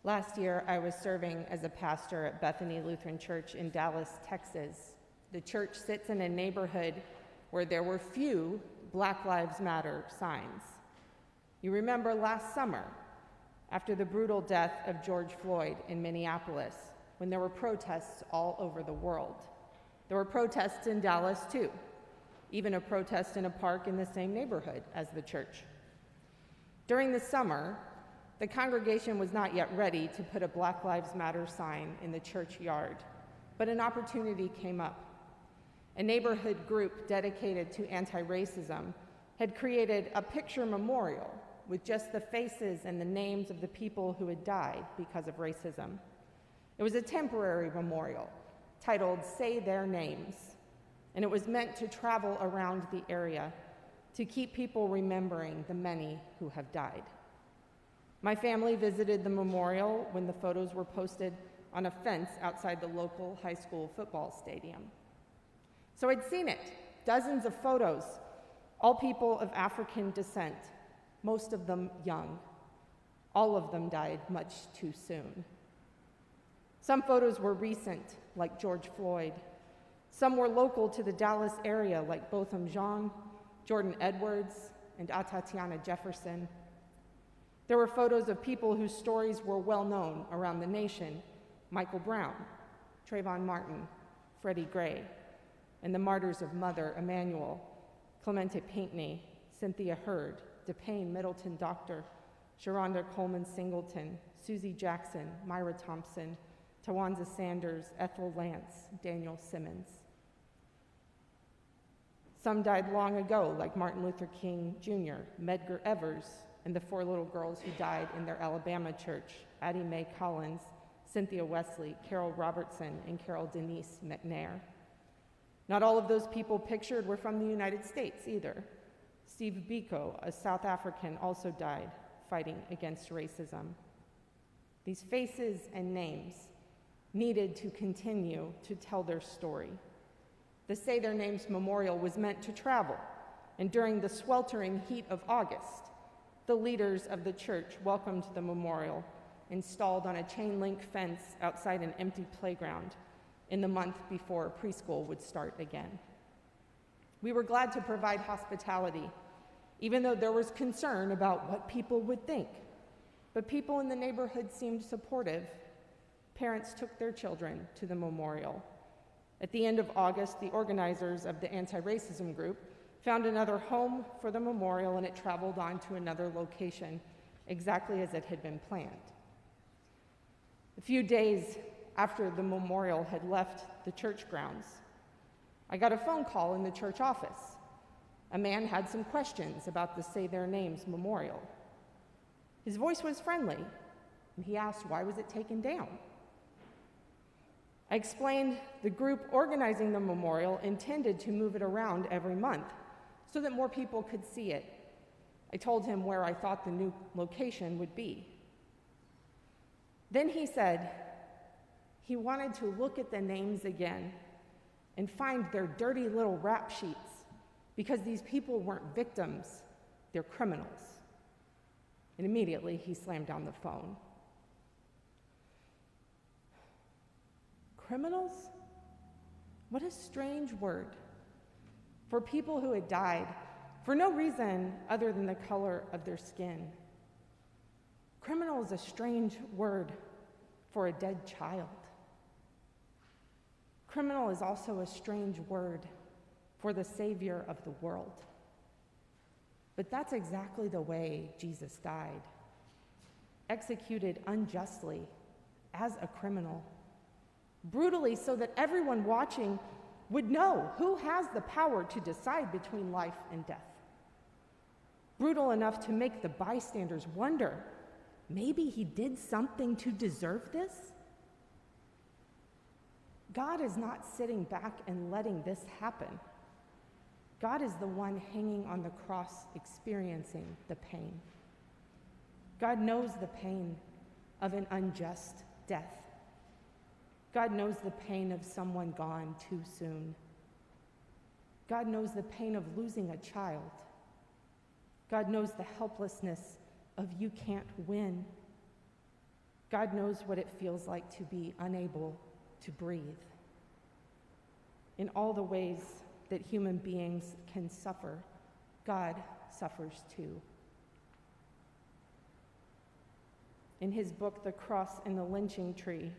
Last year, I was serving as a pastor at Bethany Lutheran Church in Dallas, Texas. The church sits in a neighborhood where there were few Black Lives Matter signs. You remember last summer, after the brutal death of George Floyd in Minneapolis, when there were protests all over the world. There were protests in Dallas too, even a protest in a park in the same neighborhood as the church. During the summer, the congregation was not yet ready to put a Black Lives Matter sign in the church yard, but an opportunity came up. A neighborhood group dedicated to anti-racism had created a picture memorial with just the faces and the names of the people who had died because of racism. It was a temporary memorial titled "Say Their Names," and it was meant to travel around the area to keep people remembering the many who have died. My family visited the memorial when the photos were posted on a fence outside the local high school football stadium. So I'd seen it, dozens of photos, all people of African descent, most of them young. All of them died much too soon. Some photos were recent, like George Floyd. Some were local to the Dallas area, like Botham Jean, Jordan Edwards, and Atatiana Jefferson. There were photos of people whose stories were well known around the nation: Michael Brown, Trayvon Martin, Freddie Gray, and the martyrs of Mother Emanuel, Clemente Pinckney, Cynthia Hurd, DePayne Middleton Doctor, Sharonda Coleman Singleton, Susie Jackson, Myra Thompson, Tawanza Sanders, Ethel Lance, Daniel Simmons. Some died long ago, like Martin Luther King Jr., Medgar Evers, and the 4 little girls who died in their Alabama church: Addie Mae Collins, Cynthia Wesley, Carol Robertson, and Carol Denise McNair. Not all of those people pictured were from the United States either. Steve Biko, a South African, also died fighting against racism. These faces and names needed to continue to tell their story. The Say Their Names memorial was meant to travel, and during the sweltering heat of August, the leaders of the church welcomed the memorial, installed on a chain-link fence outside an empty playground in the month before preschool would start again. We were glad to provide hospitality, even though there was concern about what people would think. But people in the neighborhood seemed supportive. Parents took their children to the memorial. At the end of August, the organizers of the anti-racism group found another home for the memorial, and it traveled on to another location, exactly as it had been planned. A few days after the memorial had left the church grounds, I got a phone call in the church office. A man had some questions about the Say Their Names memorial. His voice was friendly, and he asked, why was it taken down? I explained the group organizing the memorial intended to move it around every month so that more people could see it. I told him where I thought the new location would be. Then he said he wanted to look at the names again and find their dirty little rap sheets, because these people weren't victims, they're criminals. And immediately he slammed down the phone. Criminals? What a strange word for people who had died for no reason other than the color of their skin. Criminal is a strange word for a dead child. Criminal is also a strange word for the Savior of the world. But that's exactly the way Jesus died, executed unjustly as a criminal, brutally, so that everyone watching would know who has the power to decide between life and death. Brutal enough to make the bystanders wonder, maybe he did something to deserve this? God is not sitting back and letting this happen. God is the one hanging on the cross, experiencing the pain. God knows the pain of an unjust death. God knows the pain of someone gone too soon. God knows the pain of losing a child. God knows the helplessness of you can't win. God knows what it feels like to be unable to breathe. In all the ways that human beings can suffer, God suffers too. In his book, The Cross and the Lynching Tree,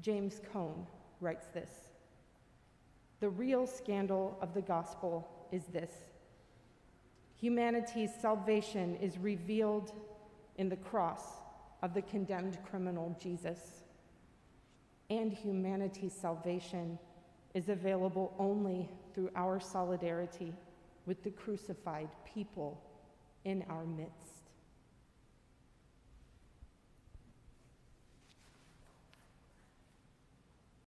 James Cone writes this: "The real scandal of the gospel is this: humanity's salvation is revealed in the cross of the condemned criminal Jesus, and humanity's salvation is available only through our solidarity with the crucified people in our midst."